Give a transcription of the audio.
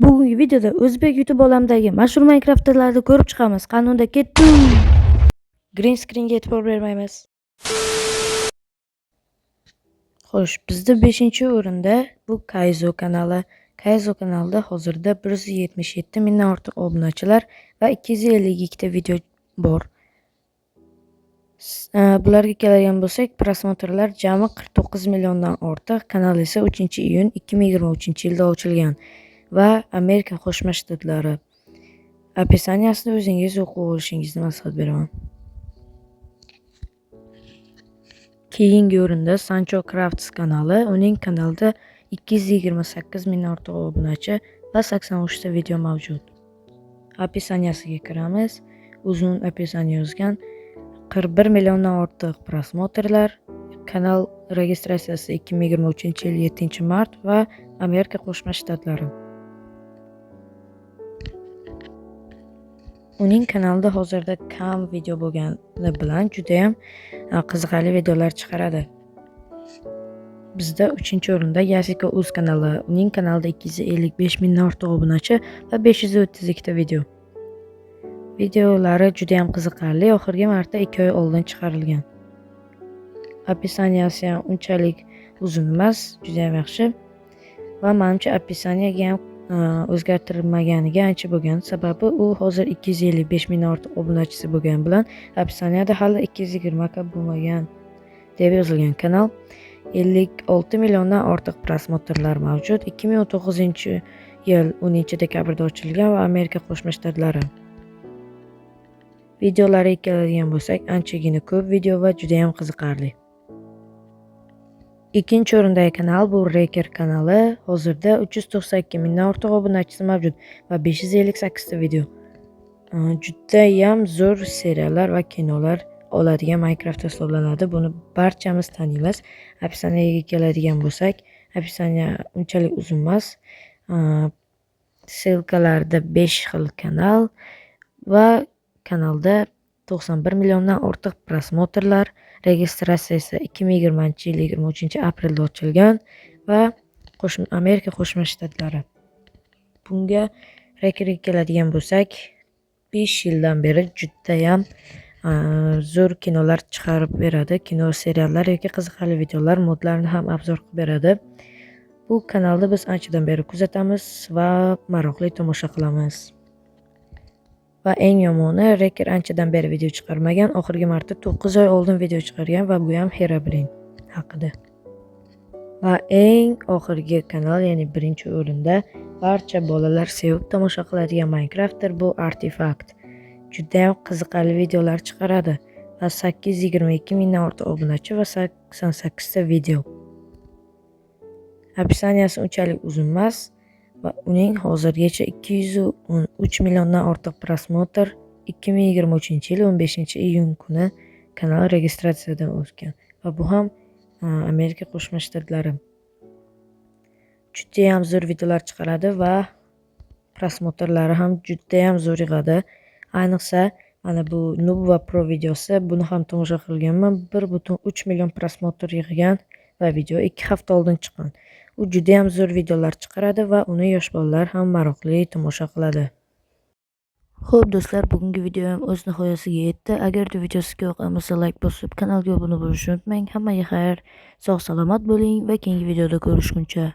Bugungi videoda o'zbek YouTube olamidagi mashhur Minecraft'larni ko'rib chiqamiz. Qanunda ketdi. Green screenga e'tibor bermaymiz. Xo'sh, bizda 5-o'rinda bu Kaizo kanali. Kaizo kanalida hozirda 177 mingdan ortiq obunachilar va 252 ta video bor. Bularga keladigan bo'lsak, prosmotrlar jami 49 milliondan ortiq. Kanal esa 3-iyun 2023-yilda ochilgan va Amerika Qo'shma Shtatlari. Описаниесini o'zingiz o'qib olishingizni maslahat beraman. Keyingi o'rinda Sancho Crafts kanali. Uning kanalida 228 mingdan ortiq obunachi va 83 ta video mavjud. Описаниесиga kiramiz. Uzun описание yozgan. 41 milliondan ortiq prosmotrlar. Kanal registratsiyasi 2023-yil 7-mart va Amerika Qo'shma Shtatlari. Uning kanalida hozirda kam video bo'lgani bilan juda ham qiziqarli videolar chiqaradi. Bizda 3-o'rinda Yasiko Uz kanali. Uning kanalida 255 mingdan ortiq obunachi va 532 ta video. Videolari juda ham qiziqarli, oxirgi marta 2 oy oldin chiqarilgan. Описаниеsi ham unchalik uzun emas, juda ham yaxshi. Va menimcha описаниеga ham o'zgartirilmaganiga ancha bo'lgan. Sababi u hozir 255 mingdan ortiq obunachisi bo'lgani bilan описаниеda hali 220 ka bo'lmagan deb yozilgan. Kanal 56 milliondan ortiq prosmotrlar mavjud. 2019-yil 10-dekabrda ochilgan va Amerika Qo'shma Shtatlari. Videolariga keladigan bo'lsak, anchagina ko'p video va juda ham qiziqarli. Ikkinchi o'rindagi kanal bu Reker kanali. Hozirda 392 mingdan ortiq obunachisi mavjud va 558 ta video. Juda ham zo'r seriallar va kinolar oladigan Minecraft hisoblanadi. Buni barchamiz taniymiz. Описаниеga keladigan bo'lsak, описание unchalik uzun emas. Silkalarda 5 xil kanal va kanalda 91 milliondan ortiq prosmotrlar. Registratsiyasi 2020-yil 23-aprelda ochilgan va Amerika Qo'shma Shtatlari. Bunga Rekerga keladigan bo'lsak, 5 yildan beri juda ham zo'r kinolar chiqarib beradi. Kino, seriallar yoki qiziqarli videolar, modlarni ham obzor qilib beradi. Bu kanalni biz anchadan beri kuzatamiz va maroqli tomosha qilamiz. Va eng yomoni, Reker anchadan beri video chiqarmagan. Oxirgi marta 9 oy oldin video chiqargan va bu ham Herobrine haqida. Va eng oxirgi kanal, ya'ni 1-o'rinda barcha bolalar sevib tomosha qiladigan Minecraft'dir bu Artifact. Juda ham qiziqarli videolar chiqaradi va 822 mingdan ortiq obunachi va 88 ta video. Описаниеsi unchalik uzun emas va uning hozirgacha 213 milliondan ortiq prosmotr 2023-yil 15-iyun kuni kanal registratsiyadan o'tgan va bu ham Amerika Qo'shma Shtatlari. Juda ham zo'r videolar chiqaradi va prosmotrlari ham juda ham zo'r yig'adi. Ayniqsa mana bu Noob va Pro videosi, buni ham tomosha qilganman. 1.3 million prosmotr yig'gan va video 2 hafta oldin chiqqan. U juda ham zo'r videolar chiqaradi va uni yosh bolalar ham maroqli tomosha qiladi. Xo'p do'stlar, bugungi video ham o'z nihoyasiga yetdi. Agar video sizga yoqqan bo'lsa, like bosib, kanalga obuna bo'lishni unutmang. Hammaga xayr, sog' salomat bo'ling va keyingi videoda ko'rishguncha